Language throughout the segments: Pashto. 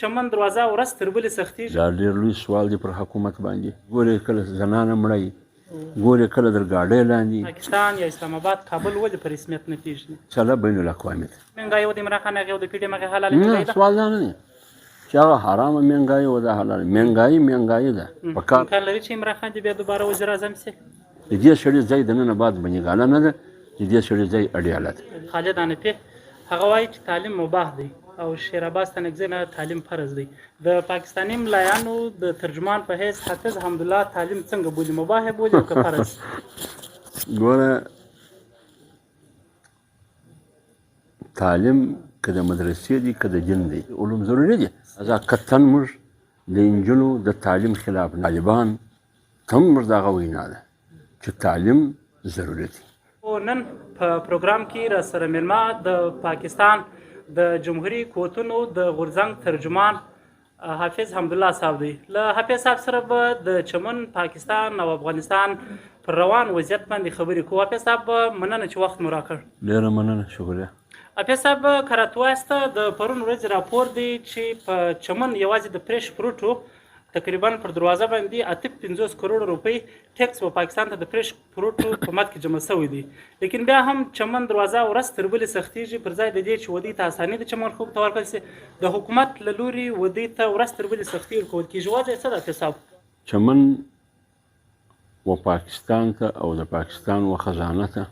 چمن دروازه ورځ تر بلې سختېږي. دا ډېر لوی سوال دی پر حکومت باندې. ګورې کله زنانه مړی، ګورې کله در ګاډۍ لاندې. پاکستان یا اسلام آباد کابل ولې په رسمیت نه پېژني؟ چله بین الاقوامي ده. مهنګایي و د عمران خان هغې و د پي ډي ایم هغې حلاله مهنګایي ده. سوال دا نه دی چې هغه حرامه مهنګایي و دا حلاله مهنګایي ده. په کار امکان لري چې عمران خان دې بیا دوباره وزیر اعظم شي. د دې سړي ځای دننه بعد بنیګاله نه ده، د دې سړي ځای اډیاله ده. خالد حنفي هغه وایي چې تعلیم مباح دی او شیر عباس تنګزی نه تعلیم فرض دی. د پاکستاني ملایانو د ترجمان په حیث حافظ حمدالله تعلیم څنګه بولي؟ مباح بولي او که فرض؟ ګوره تعلیم که د مدرسې دی که د دین دی، علوم ضروري دي. ځکه موږ د نجونو د تعلیم خلاف طالبان هم موږ دغه وینا ده چې تعلیم ضروري دی. نن په پروګرام کې را سره مېلمه د پاکستان د جمهوري قوتونو د غورځنګ ترجمان حافظ حمدالله صاحب دی. له حافظ صاحب سره به د چمن، پاکستان او افغانستان پر روان وضعیت باندې خبرې کوو. حافظ صاحب مننه چې وخت مو راکړ. ډېره مننه، شکریه. حافظ صاحب که راته ووایاست د پرون ورځې راپور دی چې په چمن یوازې د فرېش فروټو تقریبا پر دروازه باندې 58 کروڑ روپۍ ټیکس په پاکستان ته د فرېش فروټو په مد کې جمع شوی دی. لیکن بیا هم چمن دروازه ورځ تر بلې سختېږي. پر ځای د دې چې ودې ته اساني د چمن خلکو ته ورکړل شي، د حکومت له لوري ودې ته ورځ تر بلې سختي ورکول کېږي. وجه څه ده حافظ صاحب؟ چمن و پاکستان ته او د پاکستان و خزانه ته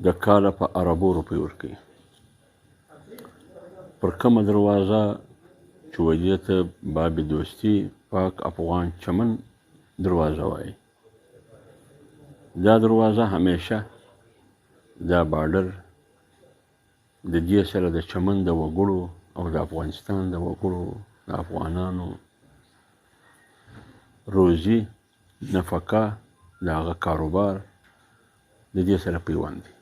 د کاله په اربو روپۍ ورکوي. پر کومه دروازه چې ودې ته باب دوستي پاک افغان چمن دروازه وایي، دا دروازه همیشه دا بارډر د دې سره د چمن د وګړو او د افغانستان د وګړو د افغانانو روزي نفقه د هغه کاروبار د دې سره پیوند دی.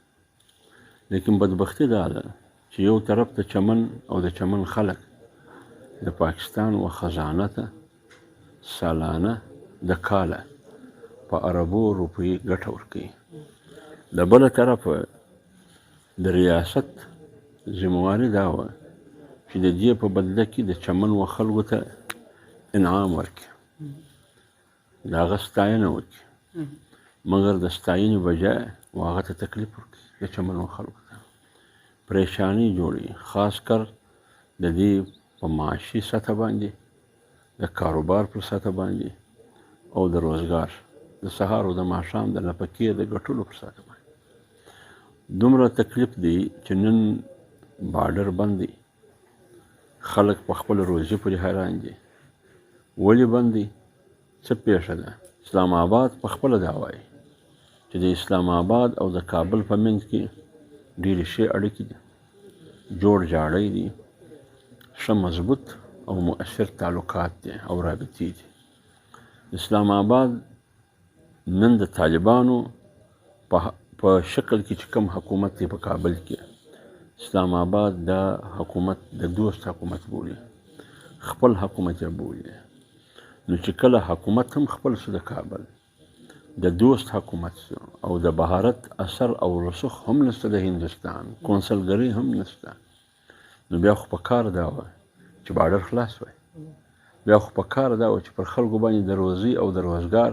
لیکن بدبختي دا ده چې یو طرف ته چمن او د چمن خلک د پاکستان و خزانه ته سالانه د کاله په اربو روپۍ ګټه ورکوي. د بله طرفه د ریاست ذمواري دا وه چې د دې په بدله کې د چمن و خلکو ته انعام ورکړي، د هغه ستاینه وکړي، مګر د ستاینې بجای هغه ته تکلیف ورکړي د چمن و خلکو ته پریشانی جوړي، خاص کر د دې په معاشي سطح باندې، د کاروبار پر سطح باندې او د روزګار د سهار او د ماښام د نفقې د ګټلو پر سطح باندې دومره تکلیف دی چې نن بارډر بند دی. خلک په خپل روزي پورې حیران دي. ولې بند دی؟ څه پیښه ده؟ اسلام آباد په خپله دا وایي چې د اسلام آباد او د کابل په منځ کې ډېرې ښې اړیکې دي، جوړ جاړی دي، ښه مضبوط او مؤثر تعلقات دي او رابطې دي. اسلام آباد نن د طالبانو په شکل کې چې کوم حکومت دی په کابل کې، اسلام آباد دا حکومت د دوست حکومت بولي، خپل حکومت یې بولي. نو چې کله حکومت هم خپل شو د کابل، د دوست حکومت شو او د بهارت اثر او رسوخ هم نشته، د هندوستان کونسلګري هم نشته، نو بیا خو په کار دا وه چې بارډر خلاص وای. بیا خو په کار دا وه چې پر خلکو باندې د روزي او د روزګار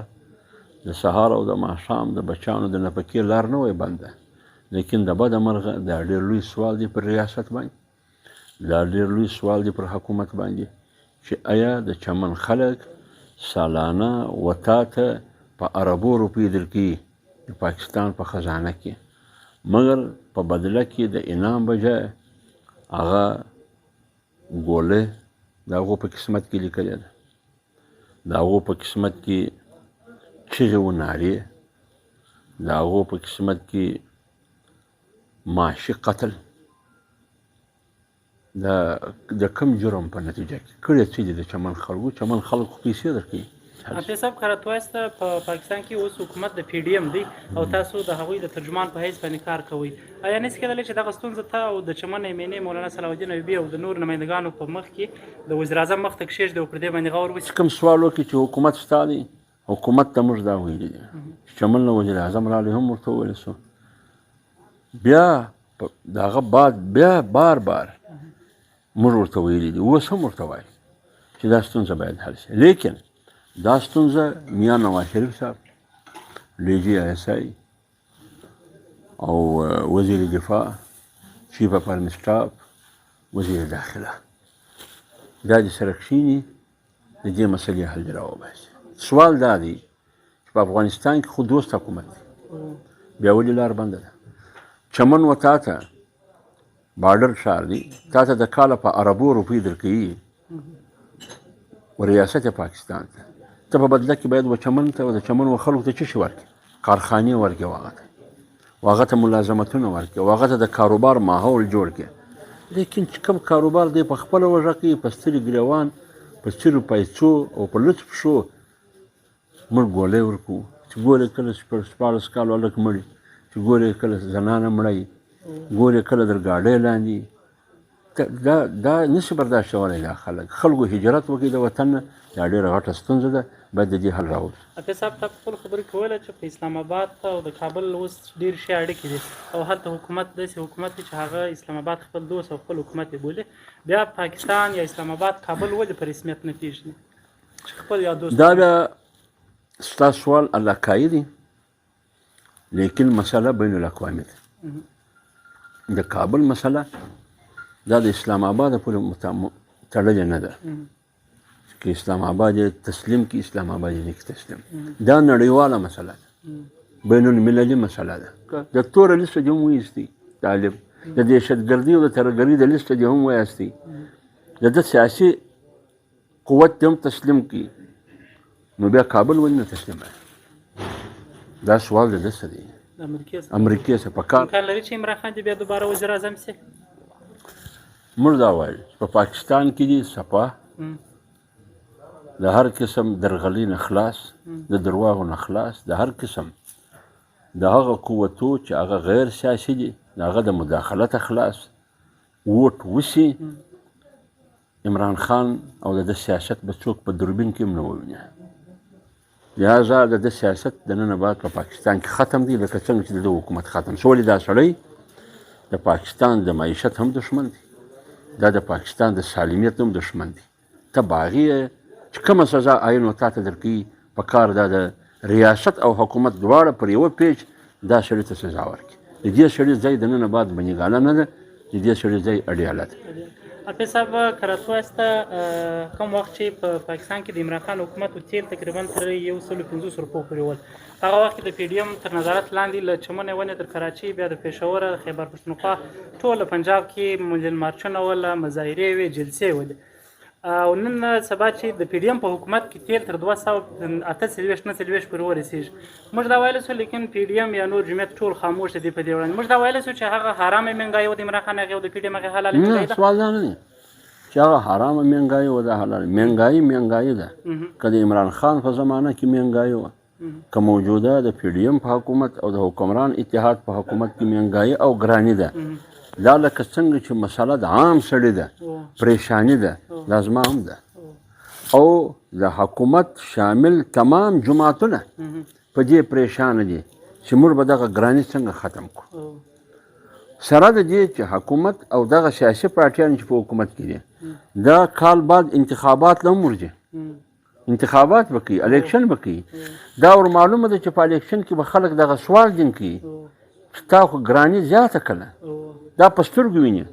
د سهار او د ماښام د بچیانو د نفقې لار نه وای بنده. لیکن د بده مرغه دا ډېر لوی سوال دی پر ریاست باندې، دا ډېر لوی سوال دی پر حکومت باندې چې آیا د چمن خلک سالانه وتا ته په اربو روپۍ درکوي د پاکستان په خزانه کې، مګر په بدله کې د انعام بجای هغه ګولې د هغو په قسمت کې لیکلې ده، د هغو په قسمت کې چغې و نارې، د هغو په قسمت کې معاشي قتل. د کم جرم په نتیجه کې کړی څه دي د چمن خلکو؟ چمن خلکو پیسې درکوي. حافظ صاحب که راته ووایاست په پاکستان کې اوس حکومت د پي ډي ایم دی او تاسو د هغوی د ترجمان په حیث باندې کار کوئ، آیا نشي کېدلی چې دغه ستونزه ته او د چمن ایمنې مولانا صلاح الدین ایوبي او د نورو نمایندګانو په مخ کې د وزیر اعظم مخ ته کښېږدي او پر دې باندې غور وشي؟ کوم سوال وکړي چې حکومت ستا دی، حکومت ته موږ دا ویلي دي چې چمن له وزیر اعظم راغلی هم ورته وویل شو، بیا د هغه بعد بیا بار بار موږ ورته ویلي دي، اوس هم ورته وایو چې دا ستونزه باید حل شي. لیکن دا ستونزه میا نواز شریف صاحب، DGI او وزیر دفاع، چیف اف آرمی سټاف، وزیر داخله، دا دې سره کښېني د دې مسلې حل راوباسي. سوال دا دی چې په افغانستان کې خو دوست حکومت دی، بیا ولې لار بنده ده؟ چمن و تا ته بارډر ښار دی، تا ته د کاله په اربو روپۍ درکوي و ریاست پاکستان ته، ته په بدله کې باید و چمن ته و د چمن و خلکو ته څه شي ورکړي؟ کارخانې ورکړي، هغه ته هغه ته ملازمتونه ورکړي، هغه ته د کاروبار ماحول جوړ کړي. لیکن چې کوم کاروبار دی په خپله وږه کوي، په سترې ګریوان، په سترو پیسو او په لوڅ پښو موږ ګولۍ ورکوو، چې ګورې کله 14 کالو هلک مړي، چې ګورې کله زنانه مړی، ګورې کله در ګاډۍ لاندې. دا نشي برداشتولی دا خلکو هجرت وکړي د وطن نه، دا ډېره غټه ستونزه ده، باید د دې حل راوړي. حافظ صاحب تا په خپلو خبرو کې ویله چې په اسلام آباد او د کابل اوس ډېر ښې اړیکې دي او هلته حکومت داسې حکومت دی چې هغه اسلام آباد خپل دوست او خپل حکومت یې بولي، بیا پاکستان یا اسلام آباد کابل ولې په رسمیت نه پېژني چې خپل یا دوست؟ دا بیا ستا سوال علاقایي دی، لیکن مسله بین الاقوامي ده. د کابل مسله دا د اسلام آباد پورې تړلې نه ده چې اسلام آباد یې تسلیم کړي، اسلام آباد یې نه کړي تسلیم. دا نړیواله مسله ده، بین المللي مسله ده. د توره لیسته دې هم وایستي طالب، د دهشتګردي او د ترهګرۍ د لیسته دې هم وایستي، د ده سیاسي قوت دې هم تسلیم کړي، نو بیا کابل ولې نه تسلیموي؟ دا سوال د ده څه دی؟ امریکې څه په کار امکان لري چې عمران خان دې بیا دوباره وزیر اعظم شي؟ موږ دا وایو چې په پاکستان کې دي صفا د هر قسم درغلي نه خلاص، د درواغو نه خلاص، د هر قسم د هغه قوتو چې هغه غیر سیاسي دي د هغه د مداخلته خلاص، ووټ وشي. عمران خان او د ده سیاست به څوک په دوربین کې هم نه وویني. لهذا د ده سیاست د نن بعد په پاکستان کې ختم دی، لکه څنګه چې د ده حکومت ختم شو. ولې دا سړی د پاکستان د معیشت هم دښمن دی، دا د پاکستان د سالمیت هم دښمن دی. ته باغي چې کومه سزا آیین و تا ته درکوي، په کار دا د ریاست او حکومت دواړه پر یوه پیج دا سړي ته سزا ورکړي. د دې سړي ځای د نن بعد بنیګانه نه ده، د دې سړي ځای اډیاله ده. حافظ صاحب که راتوایسته کوم وخت چې په پاکستان کې د عمران خان حکومت و تیل تقریبا تر 150 روپو پورې ول، هغه وخت کې د PDM تر نظارت لاندې له چمنې ونې تر کراچۍ، بیا د پېښور، خیبر پښتونخوا، ټول پنجاب کې ملي مارچونه وله، مظاهرې وې، جلسې ولې. او نن سبا چې د PDM په حکومت کې تیل تر 248 پورې ورسېږي، موږ دا ویلی سو، لیکن PDM یا نور جمعیت ټول خاموش دي په دې وړاندې. موږ دا ویلی سو چې هغه حرامه مهنګایي و د عمران خان هغې او د PDM هغې حلاله مهنګایي ده. سوال دا نه دی چې هغه حرامه مهنګایي و دا حلاله مهنګایي ده. که د عمران خان په زمانه کې مهنګایي وه، که موجوده د PDM په حکومت او د حکمران اتحاد په حکومت کې مهنګایي او ګراني ده، دا لکه څنګه چې مسله د عام سړي ده، پریشانی ده، دا زما هم ده. او د حکومت شامل تمام جماعتونه په دې پریشانه دي چې موږ به دغه ګراني څنګه ختم کړو. سره د دې چې حکومت او دغه سیاسي پارټیان چې په حکومت کې دي، دا کال بعد انتخابات له هم ورځي، انتخابات به کوي، الیکشن به کوي. دا ور معلومه ده چې په الیکشن کې به خلک دغه سوال دین کوي چې تا خو ګراني زیاته کړله، دا په سترګو ویني.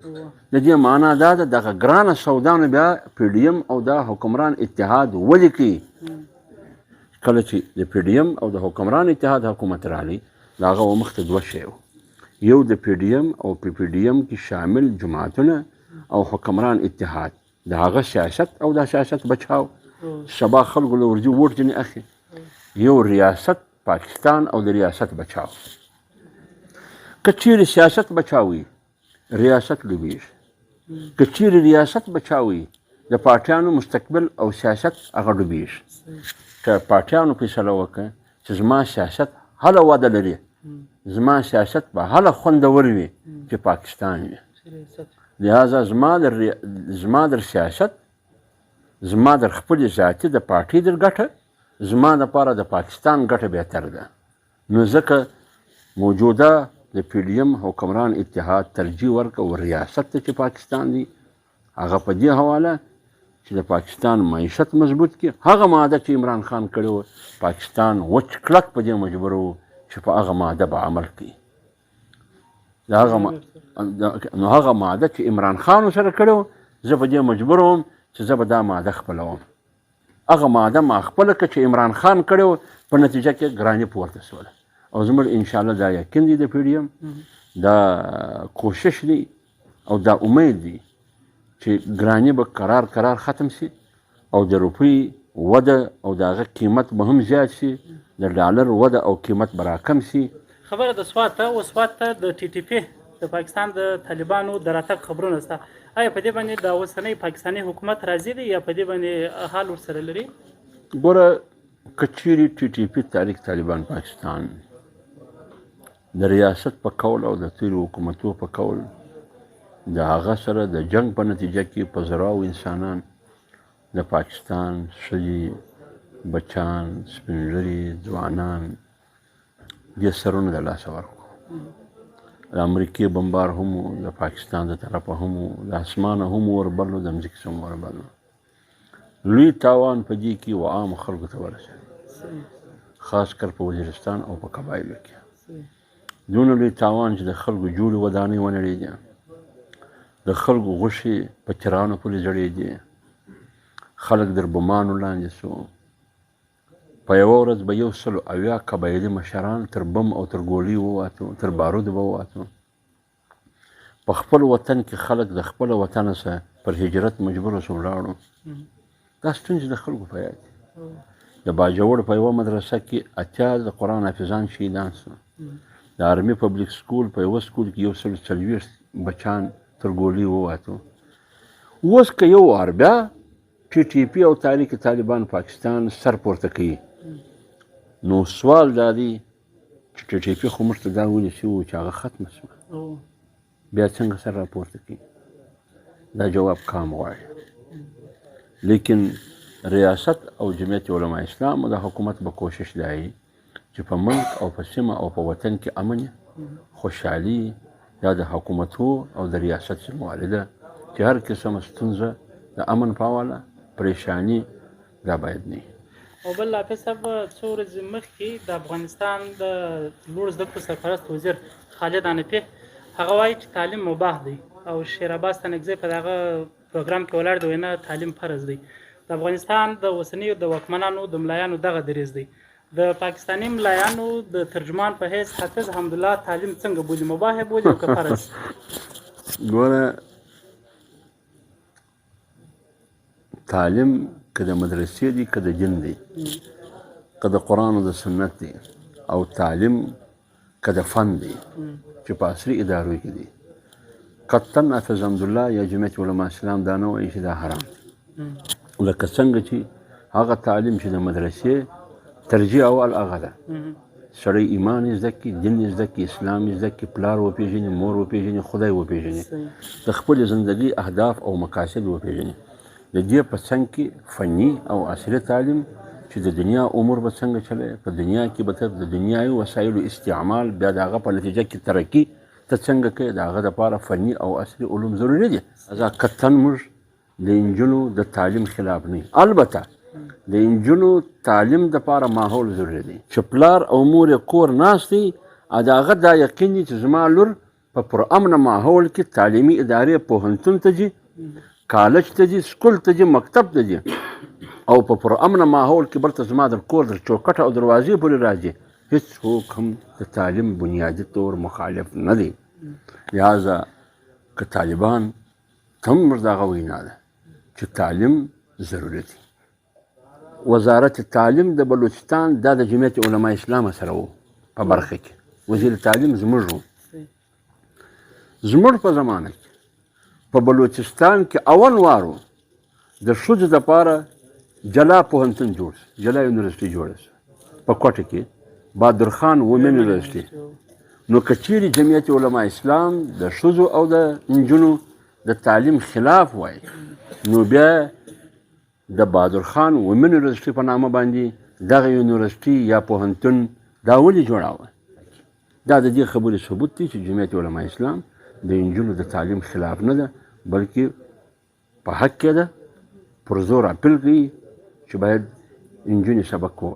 د دې معنا دا ده دغه ګرانه سودا نه بیا PDM او دا حکمران اتحاد ولې کوي؟ کله چې د PDM او د حکمران اتحاد حکومت راغلی، د هغه مخته دوه شی و، یو د PDM او په PDM کې شامل جماعتونه او حکمران اتحاد، د هغه سیاست او دا سیاست بچاو، سبا خلکو له ورځي ووټ ځینې اخلي. یو ریاست پاکستان او د ریاست بچاو. که چیرې سیاست بچاوي، ریاست ډوبېږي. که چیرې ریاست بچاوي، د پارټیانو مستقبل او سیاست هغه ډوبېږي. که پارټیانو فیصله وکړه چې زما سیاست هله وده لري، زما سیاست به هله خوندور وي چې پاکستان وي، لهذا زما در سیاست، زما در خپل ذاتي د پارټي در ګټه، زما دپاره د پاکستان ګټه بهتر ده. نو ځکه موجوده د PDM حکمران اتحاد ترجیح ورکړه و ریاست ته چې پاکستان دی، هغه په دې حواله چې د پاکستان معیشت مضبوط کړي. هغه ماده چې عمران خان کړې وه پاکستان وچ کلک په دې مجبور و چې په هغه ماده به عمل کوي. نو هغه ماده چې عمران خان سره کړې وه زه په دې مجبور وم چې زه به دا ماده خپلوم. هغه ماده ما خپله کړه چې عمران خان کړې وه په نتیجه کې ګراني پورته سوله. او زموږ انشاءالله دا یقین دی د PDM دا کوشش دی او دا امید دی چې ګراني به قرار ختم شي او د روپۍ وده او د هغه قیمت به هم زیات شي، د ډالر وده او قیمت به راکم شي. خبره د سوات ته و سوات ته د TTP د پاکستان د طالبانو د راتګ خبرونه شته. آیا په دې باندې د اوسنۍ پاکستاني حکومت راضي دی یا په دې باندې حال ورسره لري؟ ګوره که چیرې TTP تحریک طالبان پاکستان د ریاست په قول او د تیرو حکومتو په قول د هغه سره د جنگ په نتیجه کې په زراو انسانان د پاکستان ښځې، بچان، سپین ږیري، ځوانان دې سرونه د لاسه ورکړو. د امریکې بمبار هم و، د پاکستان د طرفه هم و، د اسمانه هم وربل و، د مځکې څخه هم وربل و. لوی تاوان په دې کې و عامو خلکو ته ورسېد، خاص کر په وزیرستان او په قبایلو کې. دونه لوی تاوان چې د خلکو جوړې ودانۍ ونړېدې، د خلکو غوښې په چرانو پورې زړېدې، خلک در بمانو لاندې سو. په یوه ورځ به 180 قبایلي مشران تر بم او تر ګولۍ وواتو، تر بارودو به وواتو. په خپل وطن کې خلک د خپل وطنه څخه پر هجرت مجبور سو ولاړو. دا ستونزې د خلکو په یاد دي. د باجوړ په یوه مدرسه کې 80 د قرآن حافظان شهیدان سو. د آرمي پبلیک سکول په یوه سکول کې 140 بچان تر ګولۍ وواتو. اوس که یو وار بیا TTP او تحریک طالبان پاکستان سر پورته کوي نو سوال دا دی چې TTP خو موږ ته دا ویلي شوي وو چې هغه ختمه شوه، بیا څنګه سر راپورته کوي؟ دا جواب کام غواړي. لیکن ریاست او جمعیت علما اسلام او د حکومت به کوشش دی چې په ملک او په سیمه او په وطن کې امن خوشحالي یا د حکومتو او د ریاست ذمهواري ده چې هر قسم ستونزه د امن په حواله پریشانی دا باید نه. او بل حافظ صاحب څو ورځې مخکې د افغانستان د لوړ زده کړو سرپرست وزیر خالد حنفي هغه وایي چې تعلیم مباح دی او شیر عباس تنګزی په دغه پروګرام کې ولاړ دی وینا تعلیم فرض دی. د افغانستان د اوسنیو د واکمنانو د ملایانو دغه دریځ دی. د پاکستاني ملایانو د ترجمان په حیث حافظ حمدالله تعلیم څنګه بولي؟ مباح بولي او که فرض؟ ګوره تعلیم که د مدرسې دی که د دین دی که د قرآن او د سنت دی او تعلیم که د فن دی چې په عصري ادارو کې دی، قطعا حافظ حمدالله یا جمعیت علما اسلام دا نه وایي چې دا حرام دی. لکه څنګه چې هغه تعلیم چې د مدرسې ترجیح اول هغه ده سړی ایمان زده کړي، دین زده کړي، اسلام زده کړي، پلار وپېژني، مور وپېژني، خدای وپېژني، د خپلې زندګۍ اهداف او مقاصد وپېژني. د دې په څنګ کې فني او عصري تعلیم چې د دنیا امور به څنګه چلی، په دنیا کې به د دنیاوي وسایلو استعمال بیا د هغه په نتیجه کې ترقي ته څنګه کوي، د هغه دپاره فني او عصري علوم ضروري دي. ازا قطعا موږ د انجونو د تعلیم خلاف نه. البته د انجونو تعلیم دپاره ماحول ضروري دی چې پلار او مور یې کور ناست دی، د هغه دا یقین دی چې زما لور په پرامنه ماحول کې تعلیمي ادارې پوهنتون ته ځي، کالج ته ځي، سکول ته ځي، مکتب ته ځي او په پرامنه ماحول کې برته زما در کور در چوکټ او دروازې پورې راځي. هېڅوک هم د تعلیم بنیادي طور مخالف نه دی. لہذا که طالبان ته هم موږ دغه وینا ده چې تعلیم ضروري دی. وزارت تعلیم د بلوچستان دا د جمعیت علما اسلام سره و په برخه کې، وزیر تعلیم زموږ و. زموږ په زمانه کې په بلوچستان کې اول وارو د ښځو دپاره جلا پوهنتون جوړ شو، جلا یونیورسټي جوړه شوه په کوټه کې، بهادر خان وومن یونیورسټي. نو که چیرې جمعیت علما اسلام د ښځو او د نجونو د تعلیم خلاف وای نو بیا د بهادر خان وومن یونیورسټي په نامه باندې دغه یونیورسټي یا پوهنتون دا ولې جوړاوه؟ دا د دې خبرې ثبوت دی چې جمعیت علما اسلام د نجونو د تعلیم خلاف نه ده، بلکې په حق کې ده، پر زور اپیل کوي چې باید نجونې سبق ووایي.